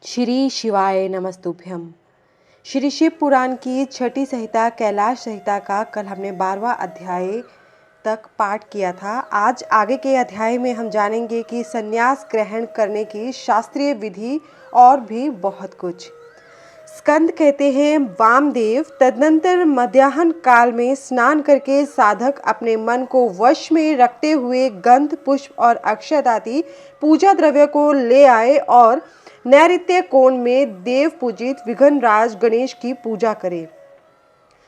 श्री शिवाय नमस्तुभ्यम। श्री शिव पुराण की छठी संहिता कैलाश संहिता का कल हमने 12वां अध्याय तक पाठ किया था। आज आगे के अध्याय में हम जानेंगे कि संन्यास ग्रहण करने की शास्त्रीय विधि और भी बहुत कुछ। स्कंद कहते हैं, वामदेव तदनंतर मध्याह्न काल में स्नान करके साधक अपने मन को वश में रखते हुए गंध, पुष्प और अक्षत आदि पूजा द्रव्य को ले आए और नैऋत्य कोण में देव पूजित विघ्नराज गणेश की पूजा करे।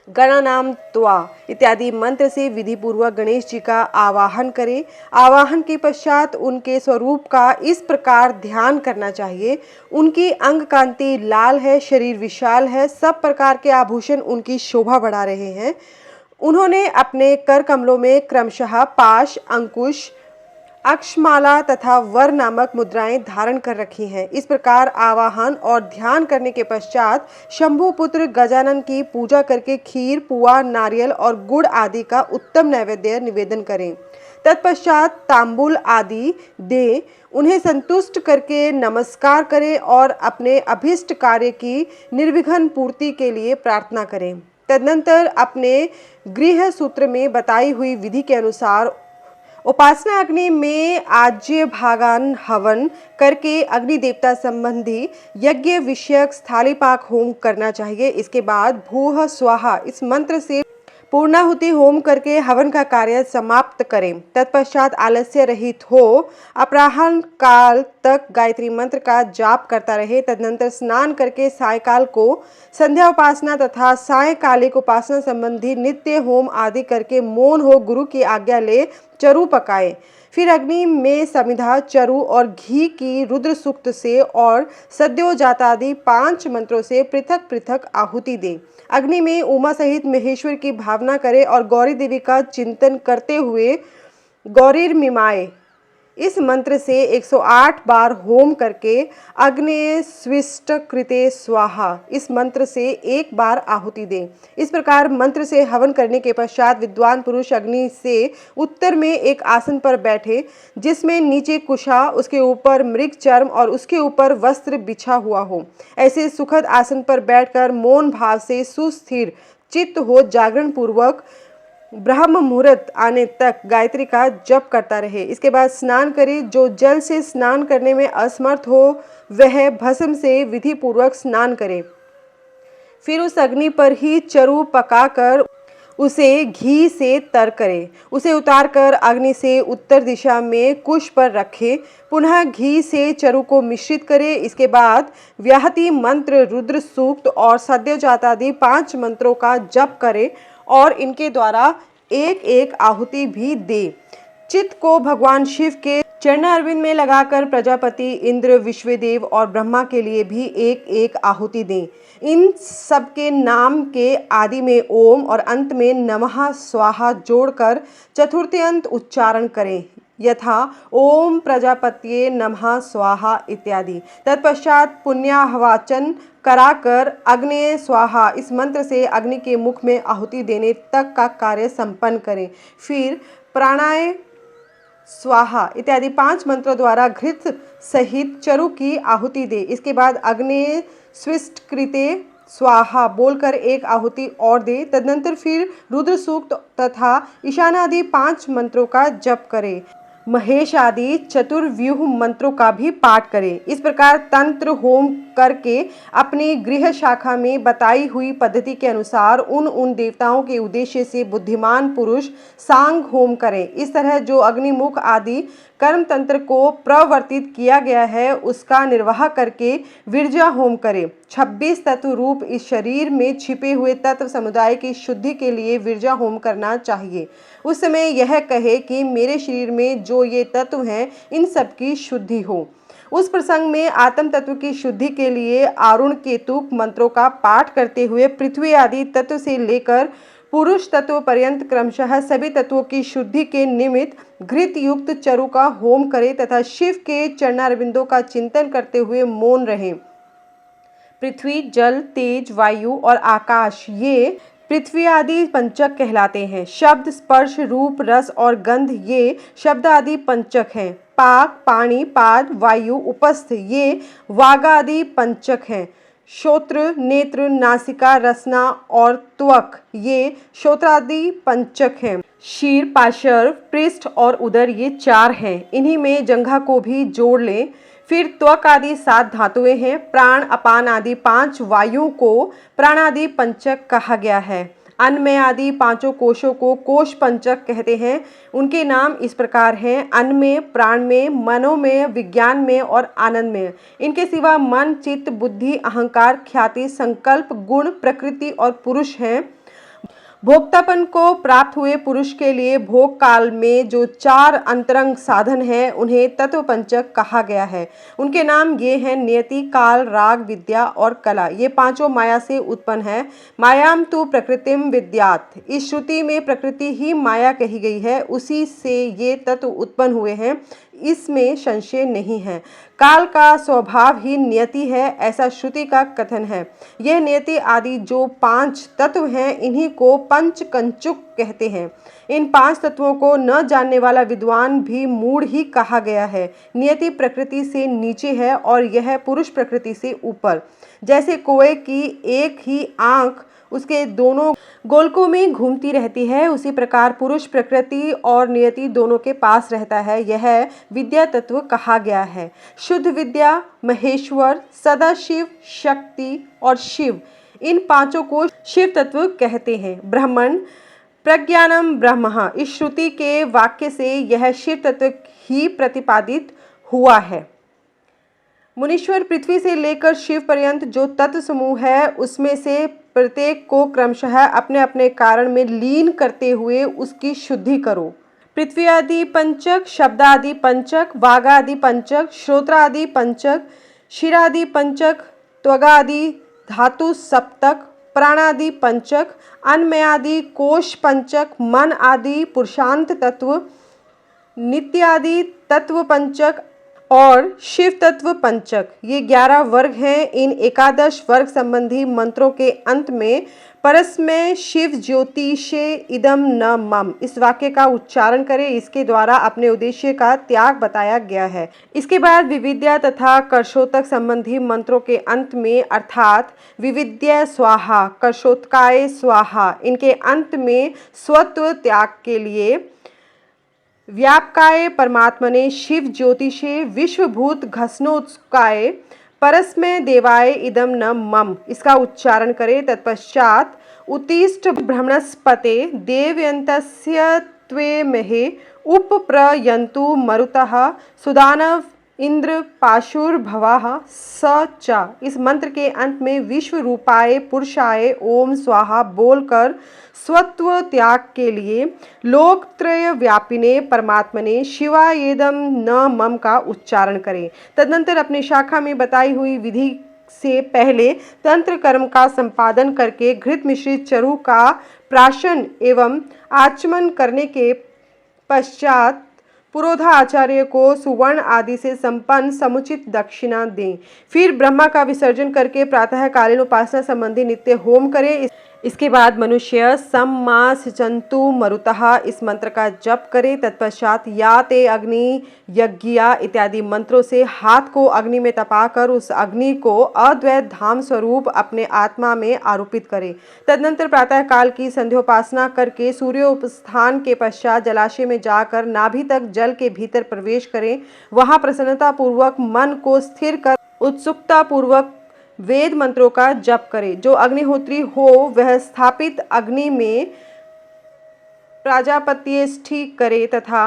गणानाम त्वा इत्यादि मंत्र से विधि पूर्वक गणेश जी का आवाहन करें। आवाहन के पश्चात उनके स्वरूप का इस प्रकार ध्यान करना चाहिए। उनकी अंग कांति लाल है, शरीर विशाल है, सब प्रकार के आभूषण उनकी शोभा बढ़ा रहे हैं। उन्होंने अपने कर कमलों में क्रमशः पाश, अंकुश, अक्षमाला तथा वर नामक मुद्राएं धारण कर रखी हैं। इस प्रकार आवाहन और ध्यान करने के पश्चात शंभु पुत्र गजानन की पूजा करके खीर, पुआ, नारियल और गुड़ आदि का उत्तम नैवेद्य निवेदन करें। तत्पश्चात तांबूल आदि दे, उन्हें संतुष्ट करके नमस्कार करें और अपने अभिष्ट कार्य की निर्विघ्न पूर्ति के लिए प्रार्थना करें। तदनंतर अपने गृह सूत्र में बताई हुई विधि के अनुसार उपासना अग्नि में आज्य भागान हवन करके अग्नि देवता संबंधी यज्ञ विषयक स्थालीपाक होम करना चाहिए। इसके बाद भूः स्वाहा इस मंत्र से पूर्णाहुति होम करके हवन का कार्य समाप्त करें। तत्पश्चात आलस्य रहित हो अपराह्न काल तक गायत्री मंत्र का जाप करता रहे। तदनंतर स्नान करके सायकाल को संध्या उपासना तथा सायकालिक उपासना संबंधी नित्य होम आदि करके मौन हो गुरु की आज्ञा ले चरु पकाए। फिर अग्नि में समिधा, चरु और घी की रुद्र सूक्त से और सद्योजातादि 5 मंत्रों से पृथक पृथक आहुति दे। अग्नि में उमा सहित महेश्वर की भावना करे और गौरी देवी का चिंतन करते हुए गौरीर्मिमाय इस मंत्र से 108 बार होम करके अग्ने स्विष्ट कृते स्वाहा इस मंत्र से 1 बार आहुति दें। इस प्रकार मंत्र से हवन करने के पश्चात विद्वान पुरुष अग्नि से उत्तर में एक आसन पर बैठे, जिसमें नीचे कुशा, उसके ऊपर मृग चर्म और उसके ऊपर वस्त्र बिछा हुआ हो। ऐसे सुखद आसन पर बैठकर मौन भाव से सुस्थिर चित्त हो जागरण पूर्वक ब्रह्म मुहूर्त आने तक गायत्री का जप करता रहे। इसके बाद स्नान करे। जो जल से स्नान करने में असमर्थ हो वह भस्म से विधि पूर्वक स्नान करे। फिर उस अग्नि पर ही चरु पकाकर उसे घी से तर करे। उसे उतारकर अग्नि से उत्तर दिशा में कुश पर रखे। पुनः घी से चरु को मिश्रित करे। इसके बाद व्याहति मंत्र, रुद्र सूक्त और सद्योजातादि 5 मंत्रों का जप करे और इनके द्वारा एक एक आहुति भी दे। चित्त को भगवान शिव के चरणारविंद में लगाकर प्रजापति, इंद्र, विश्वदेव और ब्रह्मा के लिए भी एक एक आहुति दें। इन सब के नाम के आदि में ओम और अंत में नमः स्वाहा जोड़कर चतुर्थ्यंत उच्चारण करें, यथा ओम प्रजापत्ये नमः स्वाहा इत्यादि। तत्पश्चात पुण्याहवाचन कराकर अग्नि स्वाहा इस मंत्र से अग्नि के मुख में आहुति देने तक का कार्य संपन्न करें। फिर प्राणाय स्वाहा इत्यादि 5 मंत्रों द्वारा घृत सहित चरु की आहुति दे। इसके बाद अग्नि स्विष्ट कृते स्वाहा बोलकर 1 आहुति और दे। तदनंतर फिर रुद्र सूक्त तथा ईशानादि 5 मंत्रों का जप करे। महेश आदि चतुर्व्यूह मंत्रों का भी पाठ करें। इस प्रकार तंत्र होम करके अपनी गृह शाखा में बताई हुई पद्धति के अनुसार उन देवताओं के उद्देश्य से बुद्धिमान पुरुष सांग होम करें। इस तरह जो अग्निमुख आदि कर्म तंत्र को प्रवर्तित किया गया है उसका निर्वाह करके विरजा होम करें। 26 तत्व रूप इस शरीर में छिपे हुए तत्व समुदाय की शुद्धि के लिए विरजा होम करना चाहिए। उस समय यह कहे कि मेरे शरीर में जो ये तत्व हैं इन सब की शुद्धि हो। उस प्रसंग में आत्म तत्व की शुद्धि के लिए आरुण केतुक मंत्रों का पाठ करते हुए पृथ्वी आदि तत्व से लेकर पुरुष तत्व पर्यंत क्रमशः सभी तत्वों की शुद्धि के निमित्त घृत युक्त चरु का होम करे तथा शिव के चरणारविंदों का चिंतन करते हुए मौन रहे। पृथ्वी, जल, तेज, वायु और आकाश ये पृथ्वी आदि पंचक कहलाते हैं। शब्द, स्पर्श, रूप, रस और गंध ये शब्द आदि पंचक हैं। पाक, पाणी, पाद, वायु, उपस्थ ये वागादि पंचक हैं। श्रोत्र, नेत्र, नासिका, रसना और त्वक ये श्रोत्रादि पंचक हैं। शीर, पार्श्व, पृष्ठ और उदर ये 4 हैं। इन्हीं में जंघा को भी जोड़ लें। फिर त्वक आदि 7 धातुएं हैं। प्राण, अपान आदि 5 वायुओं को प्राणादि पंचक कहा गया है। अन्नमय आदि 5 कोशों को कोश पंचक कहते हैं। उनके नाम इस प्रकार हैं: अन्नमय, प्राणमय, मनोमय, विज्ञानमय और आनंदमय। इनके सिवा मन, चित्त, बुद्धि, अहंकार, ख्याति, संकल्प, गुण, प्रकृति और पुरुष हैं। भोक्तापन को प्राप्त हुए पुरुष के लिए भोग काल में जो 4 अंतरंग साधन हैं उन्हें तत्व पंचक कहा गया है। उनके नाम ये हैं: नियति, काल, राग, विद्या और कला। ये 5 माया से उत्पन्न है। मायाम तु प्रकृतिम विद्यात। इस श्रुति में प्रकृति ही माया कही गई है। उसी से ये तत्व उत्पन्न हुए हैं, इसमें संशय नहीं है। काल का स्वभाव ही नियति है, ऐसा श्रुति का कथन है। यह नियति आदि जो 5 तत्व हैं इन्हीं को पंच कंचुक कहते हैं। इन 5 तत्वों को न जानने वाला विद्वान भी मूढ़ ही कहा गया है। नियति प्रकृति से नीचे है और यह पुरुष प्रकृति से ऊपर। जैसे कोए की एक ही आंख उसके दोनों गोलकों में घूमती रहती है, उसी प्रकार पुरुष प्रकृति और नियति दोनों के पास रहता है। यह विद्या तत्व कहा गया है। शुद्ध विद्या, महेश्वर, सदाशिव, शक्ति और शिव, इन 5 को शिव तत्व कहते हैं। ब्रह्मण, प्रज्ञानम ब्रह्म, इस श्रुति के वाक्य से यह शिव तत्व ही प्रतिपादित हुआ है। मुनीश्वर, पृथ्वी से लेकर शिव पर्यंत जो तत्व समूह है उसमें से प्रत्येक को क्रमशः अपने अपने कारण में लीन करते हुए उसकी शुद्धि करो। पृथ्वी आदि पंचक, शब्द आदि पंचक, वाग आदि पंचक, श्रोत्र आदि पंचक, शिरादि पंचक, त्वगादि धातु सप्तक, प्राणादि पंचक, अन्नमयादि कोश पंचक, मन आदि पुरुषांत तत्व, नित्यादि तत्व पंचक और शिव तत्व पंचक, ये 11 वर्ग हैं। इन 11 वर्ग संबंधी मंत्रों के अंत में परस्मै शिव ज्योतिषे इदम न मम, इस वाक्य का उच्चारण करें। इसके द्वारा अपने उद्देश्य का त्याग बताया गया है। इसके बाद विविद्या तथा कर्षोतक संबंधी मंत्रों के अंत में अर्थात विविद्या स्वाहा, कर्षोतकाय स्वाहा, इनके अंत में स्वत्व त्याग के लिए व्यापकाय परमात्मने शिव ज्योतिषे विश्वभूत घसनोत्काय परस्मै देवाय इदम न मम, इसका उच्चारण करें। तत्पश्चात उत्तिष्ठ ब्रह्मणस्पते देवयन्तस्य त्वेमहे उपप्रयन्तु मरुतः सुदानव इंद्र पाशुर्भवः स च, इस मंत्र के अंत में विश्व रूपाय पुरुषाय ओम स्वाहा बोलकर स्वत्व त्याग के लिए लोकत्रय व्यापिने परमात्मने शिवायेदम न मम का उच्चारण करें। तदनंतर अपनी शाखा में बताई हुई विधि से पहले तंत्र कर्म का संपादन करके घृत मिश्रित चरु का प्राशन एवं आचमन करने के पश्चात पुरोधा आचार्य को सुवर्ण आदि से संपन्न समुचित दक्षिणा दें। फिर ब्रह्मा का विसर्जन करके प्रातःकालीन उपासना संबंधी नित्य होम करें। इसके बाद मनुष्य सम्मा सिचंतु मरुतः, इस मंत्र का जप करे। तत्पश्चात या ते अग्नि यज्ञिया इत्यादि मंत्रों से हाथ को अग्नि में तपाकर उस अग्नि को अद्वैत धाम स्वरूप अपने आत्मा में आरोपित करे। तदनंतर प्रातःकाल की संध्योपासना करके सूर्योपस्थान के पश्चात जलाशय में जाकर नाभि तक जल के भीतर प्रवेश करें। वहां प्रसन्नता पूर्वक मन को स्थिर कर उत्सुकता पूर्वक वेद मंत्रों का जप करे। जो अग्निहोत्री हो वह स्थापित अग्नि में प्राजापत्येष्टि करे तथा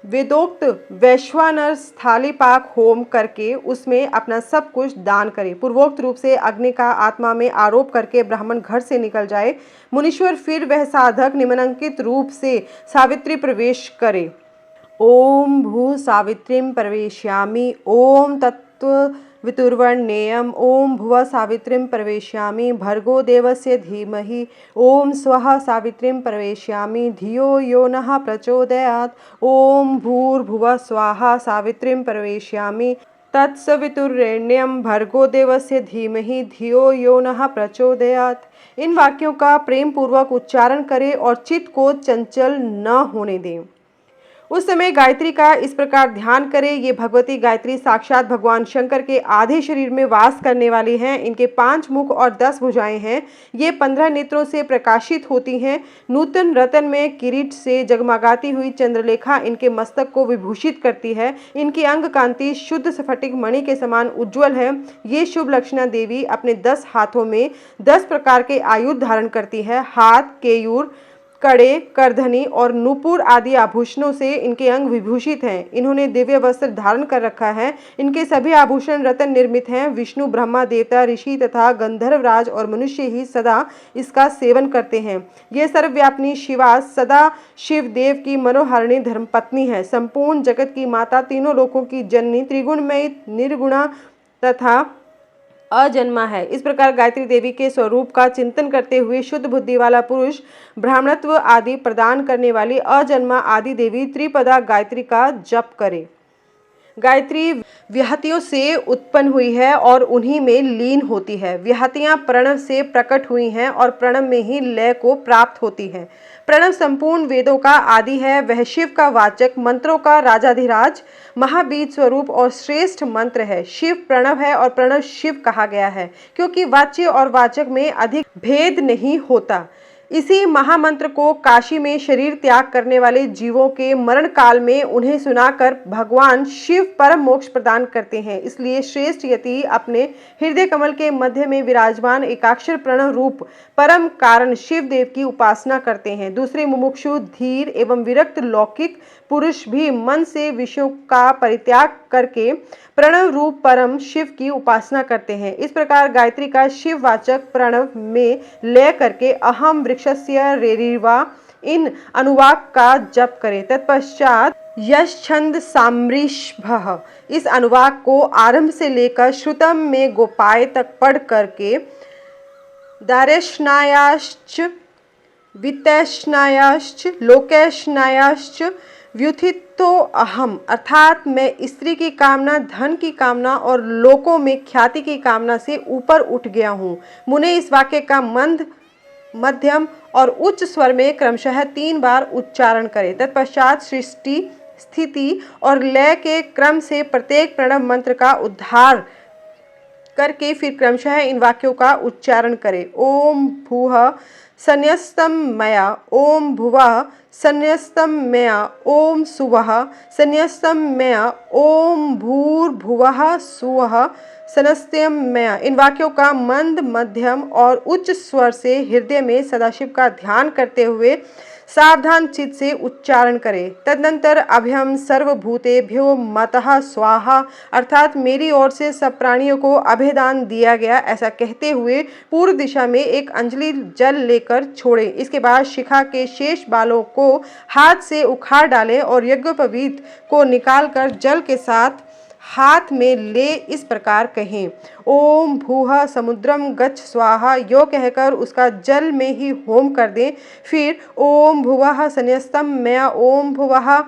वेदोक्त वैश्वानर स्थालीपाक होम करके उसमें अपना सब कुछ दान करे। पूर्वोक्त रूप से अग्नि का आत्मा में आरोप करके ब्राह्मण घर से निकल जाए। मुनीश्वर फिर वह साधक निम्नांकित रूप से सावित्री प्रवेश करे। ओम भू सावित्रीम प्रवेश्यामि, ओम तत्व वितुर्वण्येयम्, ओम भुवः सावित्रीं प्रवेश्यामि, भर्गो देवस्य धीमहि, ओम स्वः सावित्रीं प्रवेश्यामि, धियो यो नः प्रचोदयात्, ओम भूर्भुवः स्वाहा सावित्रीं प्रवेश्यामि। तत्सवितुर्रेण्यं भर्गो देवस्य धीमहि धियो यो नः प्रचोदयात्। इन वाक्यों का प्रेम पूर्वक उच्चारण करें और चित्त को चंचल न होने दें। उस समय गायत्री का इस प्रकार ध्यान करें। ये भगवती गायत्री साक्षात भगवान शंकर के आधे शरीर में वास करने वाली हैं। इनके 5 मुख और 10 भुजाएं हैं। ये 15 नेत्रों से प्रकाशित होती हैं। नूतन रतन में किरीट से जगमगाती हुई चंद्रलेखा इनके मस्तक को विभूषित करती है। इनकी अंग कांति शुद्ध स्फटिक मणि के समान उज्ज्वल है। ये शुभ लक्षणा देवी अपने 10 हाथों में 10 प्रकार के आयुध धारण करती है। हाथ, केयूर, कड़े, करधनी और नूपुर आदि आभूषणों से इनके अंग विभूषित हैं। इन्होंने दिव्य वस्त्र धारण कर रखा है। इनके सभी आभूषण रत्न निर्मित हैं। विष्णु, ब्रह्मा, देवता, ऋषि तथा गंधर्वराज और मनुष्य ही सदा इसका सेवन करते हैं। ये सर्वव्यापिनी शिवा सदा शिव देव की मनोहारिणी धर्मपत्नी है। संपूर्ण जगत की माता, तीनों लोकों की जननी, त्रिगुणमयी, निर्गुणा तथा अजन्मा है। इस प्रकार गायत्री देवी के स्वरूप का चिंतन करते हुए शुद्ध बुद्धि वाला पुरुष ब्राह्मणत्व आदि प्रदान करने वाली अजन्मा आदि देवी त्रिपदा गायत्री का जप करे। गायत्री व्याहतियों से उत्पन्न हुई है और उन्हीं में लीन होती है। व्याहतियां प्रणव से प्रकट हुई हैं और प्रणव में ही लय को प्राप्त होती है। प्रणव संपूर्ण वेदों का आदि है। वह शिव का वाचक, मंत्रों का राजाधिराज, महाबीज स्वरूप और श्रेष्ठ मंत्र है। शिव प्रणव है और प्रणव शिव कहा गया है क्योंकि वाच्य और वाचक में अधिक भेद नहीं होता। इसी महामंत्र को काशी में शरीर त्याग करने वाले जीवों के मरण काल में उन्हें सुनाकर भगवान शिव परम मोक्ष प्रदान करते हैं। इसलिए श्रेष्ठ यति अपने हृदय कमल के मध्य में विराजमान एकाक्षर प्रणव रूप परम कारण शिव देव की उपासना करते हैं। दूसरे मुमुक्षु, धीर एवं विरक्त लौकिक पुरुष भी मन से विषयों का परित्याग करके प्रणव रूप परम शिव की उपासना करते हैं। इस प्रकार गायत्री का शिववाचक प्रणव में लय करके अहम वृक्षस्य रेरिवा इन अनुवाक का जप करें। तत्पश्चात यश छंद सामृषभ इस अनुवाक को आरंभ से लेकर श्रुतम में गोपाय तक पढ़ करके दारेशनायाश्च वितैष्णायाश्च लोकैष्णायाश्च व्युत्थितो अहम अर्थात मैं स्त्री की कामना, धन की कामना और लोकों में ख्याति की कामना से ऊपर उठ गया हूँ। मुने इस वाक्य का मंद, मध्यम और उच्च स्वर में क्रमशः 3 बार उच्चारण करें। तत्पश्चात सृष्टि, स्थिति और लय के क्रम से प्रत्येक प्रणव मंत्र का उद्धार करके फिर क्रमशः इन वाक्यों का उच्चारण करें। ओम भूः संन्यस्तम मया, ओम भुवः संन्यस्तम मया, ओम सुवः संन्यस्तम मया, ओम भूर्भुवः सुवः संन्यस्तम मया। इन वाक्यों का मंद, मध्यम और उच्च स्वर से हृदय में सदाशिव का ध्यान करते हुए सावधान चित्त से उच्चारण करें। तदनंतर अभयम सर्वभूतेभ्यो मतः स्वाहा अर्थात मेरी ओर से सब प्राणियों को अभयदान दिया गया ऐसा कहते हुए पूर्व दिशा में एक अंजलि जल लेकर छोड़ें। इसके बाद शिखा के शेष बालों को हाथ से उखाड़ डालें और यज्ञोपवीत को निकालकर जल के साथ हाथ में ले इस प्रकार कहें। ओम भूः समुद्रम गच्छ स्वाहा यो कहकर उसका जल में ही होम कर दें। फिर ओम भुवः संन्यस्तम मया, ओम भुवः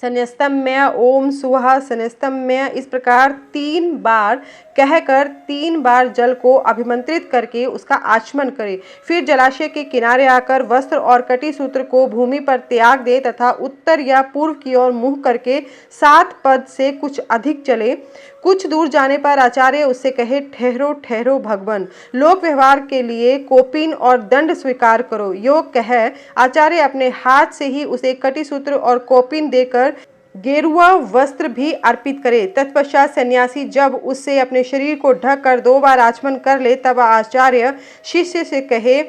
संन्यस्तम मया, ओम सुवः संन्यस्तम मया इस प्रकार 3 बार कहकर 3 बार जल को अभिमंत्रित करके उसका आचमन करें। फिर जलाशय के किनारे आकर वस्त्र और कटी सूत्र को भूमि पर त्याग दे तथा उत्तर या पूर्व की ओर मुंह करके 7 पद से कुछ अधिक चले। कुछ दूर जाने पर आचार्य उससे कहे, ठहरो ठहरो भगवान, लोक व्यवहार के लिए कोपिन और दंड स्वीकार करो। योग कह आचार्य अपने हाथ से ही उसे कटी सूत्र और कोपिन देकर गेरुआ वस्त्र भी अर्पित करे। तत्पश्चात सन्यासी जब उससे अपने शरीर को ढक कर 2 बार आचमन कर ले तब आचार्य शिष्य से कहे,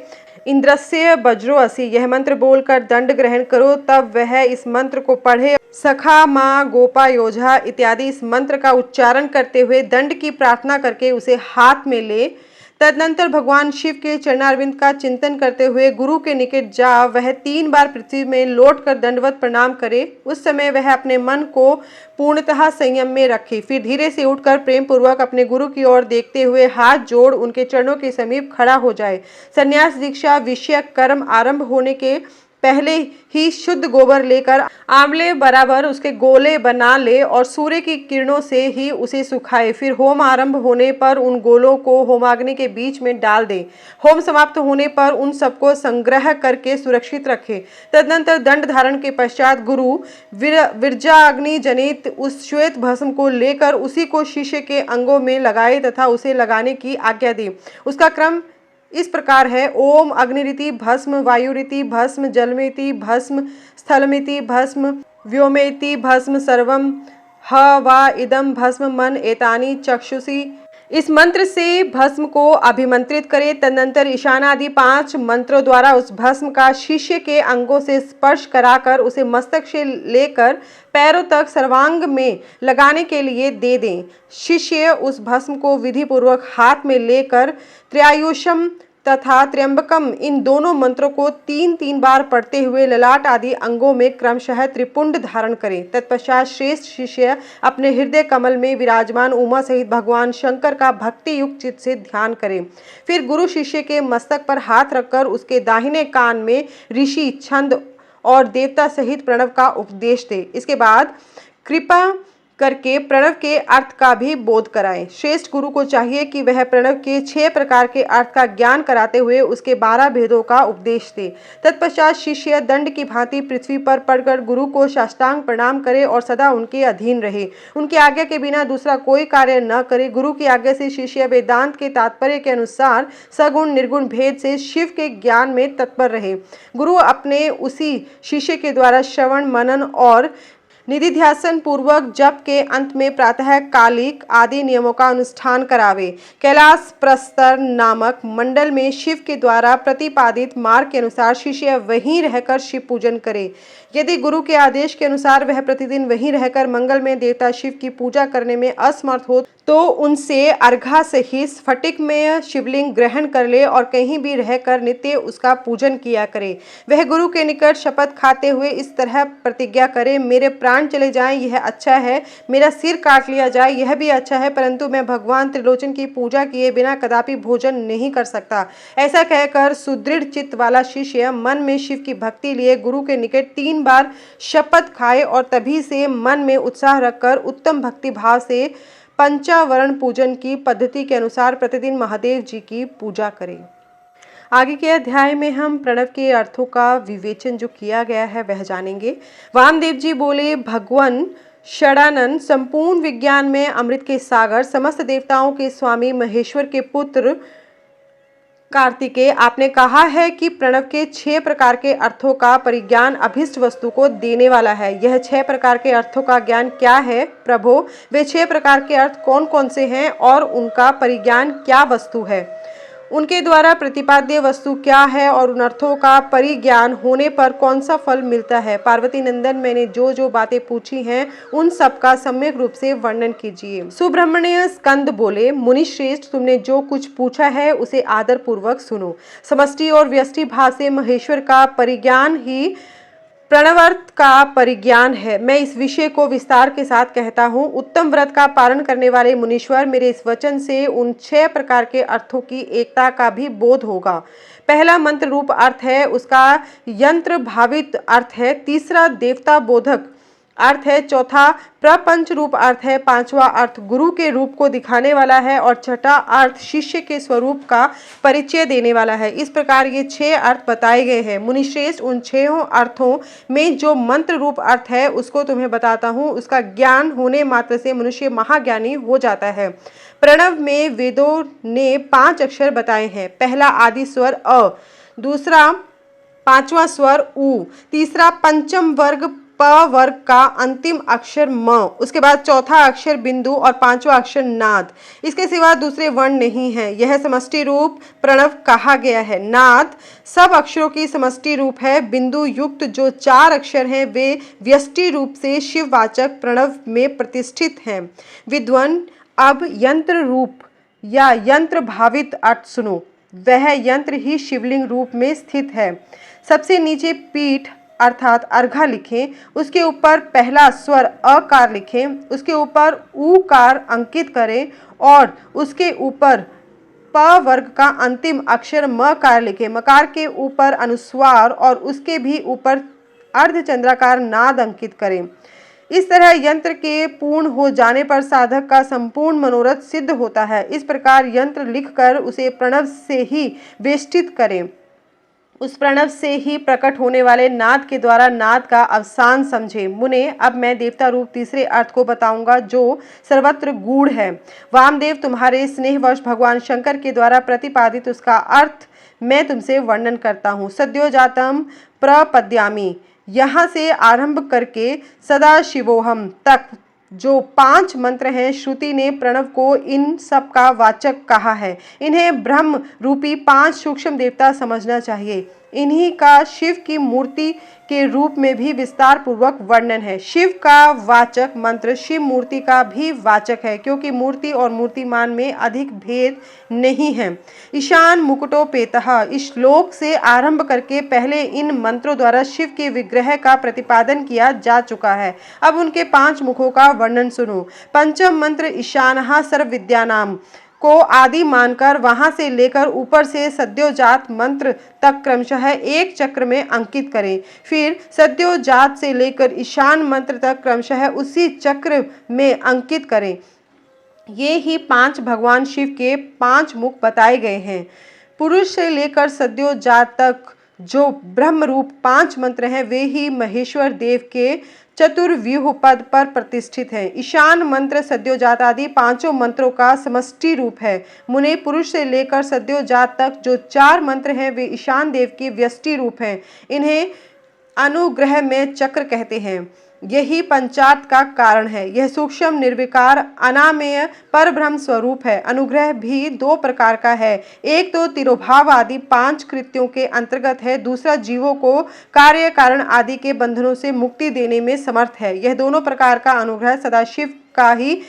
इंद्रस्य वज्रो असि यह मंत्र बोलकर दंड ग्रहण करो। तब वह इस मंत्र को पढ़े। सखा माँ गोपा योझा इत्यादि इस मंत्र का उच्चारण करते हुए दंड की प्रार्थना करके उसे हाथ में ले। तदनंतर भगवान शिव के चरणारविंद का चिंतन करते हुए गुरु के निकट जा वह 3 बार पृथ्वी में लौटकर दंडवत प्रणाम करे। उस समय वह अपने मन को पूर्णतः संयम में रखे। फिर धीरे से उठकर प्रेम पूर्वक अपने गुरु की ओर देखते हुए हाथ जोड़ उनके चरणों के समीप खड़ा हो जाए। संन्यास दीक्षा विषय कर्म आरंभ होने के पहले ही शुद्ध गोबर लेकर आंवले बराबर उसके गोले बना ले और सूर्य की किरणों से ही उसे सुखाए। फिर होम आरंभ होने पर उन गोलों को होमाग्नि के बीच में डाल दे। होम समाप्त होने पर उन सबको संग्रह करके सुरक्षित रखे। तदनंतर दंड धारण के पश्चात गुरु विरजाग्नि जनित उस श्वेत भस्म को लेकर उसी को शिष्य के अंगों में लगाए तथा उसे लगाने की आज्ञा दे। उसका क्रम इस प्रकार है: ओम अग्निरिति भस्म, वायुरिति भस्म, जलमिति भस्म, स्थलमिति भस्म, व्योमेति भस्म, सर्वम ह वा इदम भस्म मन एतानि चक्षुषी। इस मंत्र से भस्म को अभिमंत्रित करे। तदनंतर ईशानादि 5 मंत्रों द्वारा उस भस्म का शिष्य के अंगों से स्पर्श कराकर उसे मस्तक से लेकर पैरों तक सर्वांग में लगाने के लिए दे दें। शिष्य उस भस्म को विधि पूर्वक हाथ में लेकर त्रयायुषम तथा त्र्यंबकम इन दोनों मंत्रों को 3-3 बार पढ़ते हुए ललाट आदि अंगों में क्रमशः त्रिपुंड धारण करें। तत्पश्चात श्रेष्ठ शिष्य अपने हृदय कमल में विराजमान उमा सहित भगवान शंकर का भक्ति युक्त चित्त से ध्यान करें। फिर गुरु शिष्य के मस्तक पर हाथ रखकर उसके दाहिने कान में ऋषि, छंद और देवता सहित प्रणव का उपदेश दे। इसके बाद कृपा करके प्रणव के अर्थ का भी बोध कराएं। श्रेष्ठ गुरु को चाहिए कि वह प्रणव के 6 प्रकार के अर्थ का ज्ञान कराते हुए उसके 12 भेदों का उपदेश दे। तत्पश्चात शिष्य दंड की भांति पृथ्वी पर पड़कर गुरु को साष्टांग प्रणाम करे और सदा उनके अधीन रहे। उनकी आज्ञा के बिना दूसरा कोई कार्य न करे। गुरु की आज्ञा से शिष्य वेदांत के तात्पर्य के अनुसार सगुण निर्गुण भेद से शिव के ज्ञान में तत्पर रहे। गुरु अपने उसी शिष्य के द्वारा श्रवण, मनन और निधिध्यासन पूर्वक जप के अंत में प्रातः कालिक आदि नियमों का अनुष्ठान करावे। कैलाश प्रस्तर नामक मंडल में शिव के द्वारा प्रतिपादित मार्ग के अनुसार शिष्य वहीं रहकर शिव पूजन करे। यदि गुरु के आदेश के अनुसार वह प्रतिदिन वहीं रहकर मंगल में देवता शिव की पूजा करने में असमर्थ हो तो उनसे अर्घा सहित स्फटिक में शिवलिंग ग्रहण कर ले और कहीं भी रहकर नित्य उसका पूजन किया करे। वह गुरु के निकट शपथ खाते हुए इस तरह प्रतिज्ञा करे: मेरे प्राण चले जाएं यह अच्छा है, मेरा सिर काट लिया जाए यह भी अच्छा है, परंतु मैं भगवान त्रिलोचन की पूजा किए बिना कदापि भोजन नहीं कर सकता। ऐसा कहकर सुदृढ़ चित्त वाला शिष्य मन में शिव की भक्ति लिए गुरु के निकट 3 बार शपथ खाए और तभी से मन में उत्साह रखकर उत्तम भक्ति भाव से पंचावरण पूजन की पद्धति के अनुसार प्रतिदिन महादेव जी की पूजा करें। आगे के अध्याय में हम प्रणव के अर्थों का विवेचन जो किया गया है वह जानेंगे। वामदेव जी बोले: भगवान षडानन, संपूर्ण विज्ञान में अमृत के सागर, समस्त देवताओं के स्वामी, महेश्वर के पुत्र कार्तिकेय, आपने कहा है कि प्रणव के 6 प्रकार के अर्थों का परिज्ञान अभिष्ट वस्तु को देने वाला है। यह 6 प्रकार के अर्थों का ज्ञान क्या है प्रभो? वे 6 प्रकार के अर्थ कौन कौन से हैं और उनका परिज्ञान क्या वस्तु है? उनके द्वारा प्रतिपाद्य वस्तु क्या है और उन अर्थों का परिज्ञान होने पर कौन सा फल मिलता है? पार्वती नंदन, मैंने जो जो बातें पूछी हैं उन सब का सम्यक रूप से वर्णन कीजिए। सुब्रह्मण्य स्कंद बोले: मुनि श्रेष्ठ, तुमने जो कुछ पूछा है उसे आदर पूर्वक सुनो। समष्टि और व्यष्टि भाव से महेश्वर का परिज्ञान ही प्रणवर्त का परिज्ञान है। मैं इस विषय को विस्तार के साथ कहता हूँ। उत्तम व्रत का पालन करने वाले मुनीश्वर, मेरे इस वचन से उन 6 प्रकार के अर्थों की एकता का भी बोध होगा। पहला मंत्र रूप अर्थ है, उसका यंत्र भावित अर्थ है। तीसरा देवता बोधक अर्थ है। चौथा प्रपंच रूप अर्थ है। 5वां अर्थ गुरु के रूप को दिखाने वाला है और छठा अर्थ शिष्य के स्वरूप का परिचय देने वाला है। इस प्रकार ये 6 अर्थ बताए गए हैं। मुनिश्रेष्ठ, उन 6 अर्थों में जो मंत्र रूप अर्थ है उसको तुम्हें बताता हूँ। उसका ज्ञान होने मात्र से मनुष्य महाज्ञानी हो जाता है। प्रणव में वेदों ने 5 अक्षर बताए हैं। पहला आदि स्वर अ, दूसरा 5वां स्वर उ, तीसरा पंचम वर्ग प वर्ग का अंतिम अक्षर म, उसके बाद चौथा अक्षर बिंदु और 5वां अक्षर नाद। इसके सिवा दूसरे वर्ण नहीं है। यह समष्टि रूप प्रणव कहा गया है। नाद सब अक्षरों की समष्टि रूप है। बिंदु युक्त जो 4 अक्षर हैं वे व्यष्टि रूप से शिववाचक प्रणव में प्रतिष्ठित हैं। विद्वान, अब यंत्र रूप या यंत्र भावित अर्थ सुनो। वह यंत्र ही शिवलिंग रूप में स्थित है। सबसे नीचे पीठ अर्थात अर्घा लिखें, उसके ऊपर पहला स्वर अकार लिखें, उसके ऊपर ऊकार अंकित करें और उसके ऊपर प वर्ग का अंतिम अक्षर मकार लिखे। मकार के ऊपर अनुस्वार और उसके भी ऊपर अर्धचंद्राकार नाद अंकित करें। इस तरह यंत्र के पूर्ण हो जाने पर साधक का संपूर्ण मनोरथ सिद्ध होता है। इस प्रकार यंत्र लिखकर उसे प्रणव से ही वेष्टित करें। उस प्रणव से ही प्रकट होने वाले नाद के द्वारा नाद का अवसान समझे। मुने, अब मैं देवता रूप तीसरे अर्थ को बताऊंगा जो सर्वत्र गूढ़ है। वामदेव, तुम्हारे स्नेहवश भगवान शंकर के द्वारा प्रतिपादित उसका अर्थ मैं तुमसे वर्णन करता हूँ। सद्योजातम प्रपद्यामी, यहाँ से आरंभ करके सदा शिवोहम तक जो 5 मंत्र हैं, श्रुति ने प्रणव को इन सब का वाचक कहा है। इन्हें ब्रह्म रूपी 5 सूक्ष्म देवता समझना चाहिए। इन्हीं का शिव की मूर्ति के रूप में भी विस्तार पूर्वक वर्णन है। शिव का वाचक मंत्र शिव मूर्ति का भी वाचक है, क्योंकि मूर्ति और मूर्तिमान में अधिक भेद नहीं है। ईशान मुकुटोपेतः, इस श्लोक से आरंभ करके पहले इन मंत्रों द्वारा शिव के विग्रह का प्रतिपादन किया जा चुका है। अब उनके 5 मुखों का वर्णन सुनो। पंचम मंत्र ईशानः सर्व विद्यानाम को आदि मानकर वहां से लेकर ऊपर से सद्योजात मंत्र तक क्रमशः एक चक्र में अंकित करें। फिर सद्योजात से लेकर ईशान मंत्र तक क्रमशः उसी चक्र में अंकित करें। ये ही 5 भगवान शिव के 5 मुख बताए गए हैं। पुरुष से लेकर सद्योजात तक जो ब्रह्म रूप 5 मंत्र हैं, वे ही महेश्वर देव के चतुर्व्यूह पद पर प्रतिष्ठित है। ईशान मंत्र सद्योजात आदि 5 मंत्रों का समष्टि रूप है। मुने, पुरुष से लेकर सद्योजात तक जो 4 मंत्र हैं, वे ईशान देव के व्यष्टि रूप हैं। इन्हें अनुग्रह में चक्र कहते हैं। यही पंचार्थ का कारण है। यह सूक्ष्म निर्विकार अनामेय परब्रह्म स्वरूप है। अनुग्रह भी 2 प्रकार का है। एक तो तिरोभाव आदि 5 कृत्यों के अंतर्गत है, दूसरा जीवों को कार्य कारण आदि के बंधनों से मुक्ति देने में समर्थ है। यह दोनों प्रकार का अनुग्रह सदाशिव का ही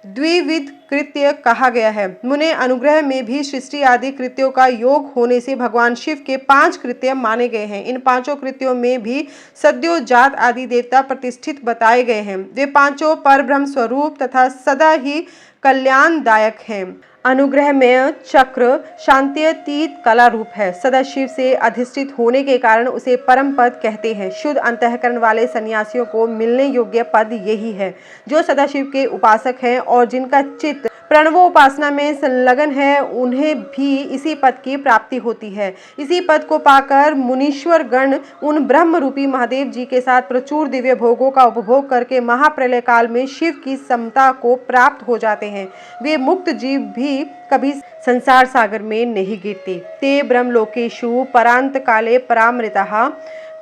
द्विविध कृत्य कहा गया है। मुने, अनुग्रह में भी सृष्टि आदि कृत्यों का योग होने से भगवान शिव के 5 कृत्य माने गए हैं। इन 5 कृत्यों में भी सद्योजात आदि देवता प्रतिष्ठित बताए गए हैं। वे 5 परब्रह्म स्वरूप तथा सदा ही कल्याणदायक हैं। अनुग्रह में चक्र शांत्यतीत कला रूप है। सदाशिव से अधिष्ठित होने के कारण उसे परम पद कहते हैं। शुद्ध अंतःकरण वाले सन्यासियों को मिलने योग्य पद यही है। जो सदाशिव के उपासक हैं और जिनका चित्त प्रणवोपासना में संलग्न है, उन्हें भी इसी पद की प्राप्ति होती है। इसी पद को पाकर मुनीश्वर गण उन ब्रह्म रूपी महादेव जी के साथ प्रचुर दिव्य भोगों का उपभोग करके महाप्रलय काल में शिव की समता को प्राप्त हो जाते हैं। वे मुक्त जीव भी कभी संसार सागर में नहीं गिरते। ते ब्रह्मलोकेषु परांत काले परामृतः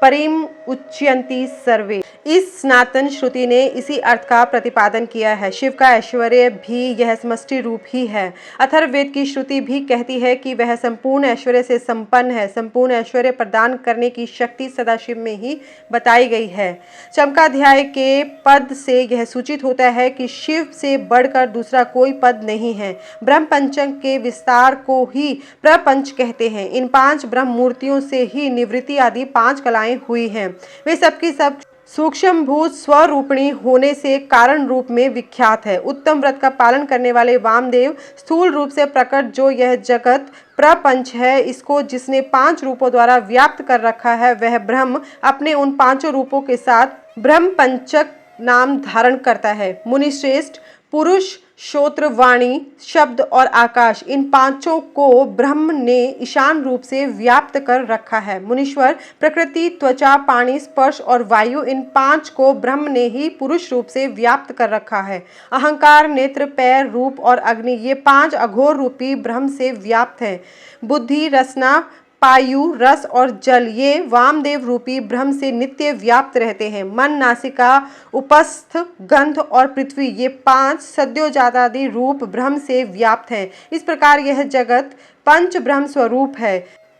परिम उच्यंती सर्वे। इस सनातन श्रुति ने इसी अर्थ का प्रतिपादन किया है। शिव का ऐश्वर्य भी यह समष्टि रूप ही है। अथर्ववेद की श्रुति भी कहती है कि वह संपूर्ण ऐश्वर्य से संपन्न है। संपूर्ण ऐश्वर्य प्रदान करने की शक्ति सदाशिव में ही बताई गई है। चमकाध्याय के पद से यह सूचित होता है कि शिव से बढ़कर दूसरा कोई पद नहीं है। ब्रह्म पंचक के विस्तार को ही प्रपंच कहते हैं। इन 5 ब्रह्म मूर्तियों से ही निवृत्ति आदि 5 कलाएं हुई हैं। वे सबकी सब सूक्ष्मभूत स्वरूपिणी होने से कारण रूप में विख्यात है। उत्तम व्रत का पालन करने वाले वामदेव स्थूल रूप से प्रकट जो यह जगत प्रपंच है, इसको जिसने 5 रूपों द्वारा व्याप्त कर रखा है, वह ब्रह्म अपने उन 5 रूपों के साथ ब्रह्म पंचक नाम धारण करता है। मुनिश्रेष्ठ, पुरुष, श्रोत्र, वाणी, शब्द और आकाश, इन 5 को ब्रह्म ने ईशान रूप से व्याप्त कर रखा है। मुनीश्वर, प्रकृति, त्वचा, पानी, स्पर्श और वायु, इन 5 को ब्रह्म ने ही पुरुष रूप से व्याप्त कर रखा है। अहंकार, नेत्र, पैर, रूप और अग्नि, ये 5 अघोर रूपी ब्रह्म से व्याप्त हैं। बुद्धि, रसना, पायु, रस और जल, ये वामदेव रूपी ब्रह्म से नित्य व्याप्त रहते हैं। मन, नासिका, उपस्थ, गंध और पृथ्वी, ये 5 सद्योजातादि रूप ब्रह्म से व्याप्त हैं। इस प्रकार यह जगत पंच ब्रह्म स्वरूप है।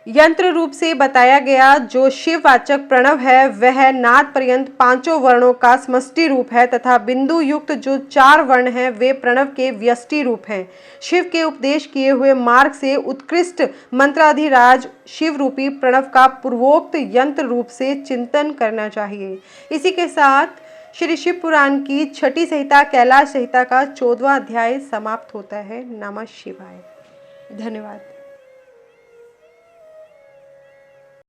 यंत्र रूप से बताया गया जो शिववाचक प्रणव है, वह नाद पर्यंत 5 वर्णों का समष्टि रूप है तथा बिंदु युक्त जो 4 वर्ण हैं, वे प्रणव के व्यष्टि रूप हैं। शिव के उपदेश किए हुए मार्ग से उत्कृष्ट मंत्राधिराज शिव रूपी प्रणव का पूर्वोक्त यंत्र रूप से चिंतन करना चाहिए। इसी के साथ श्री शिव पुराण की छठी संहिता कैलाश संहिता का 14वां अध्याय समाप्त होता है। नमः शिवाय। धन्यवाद।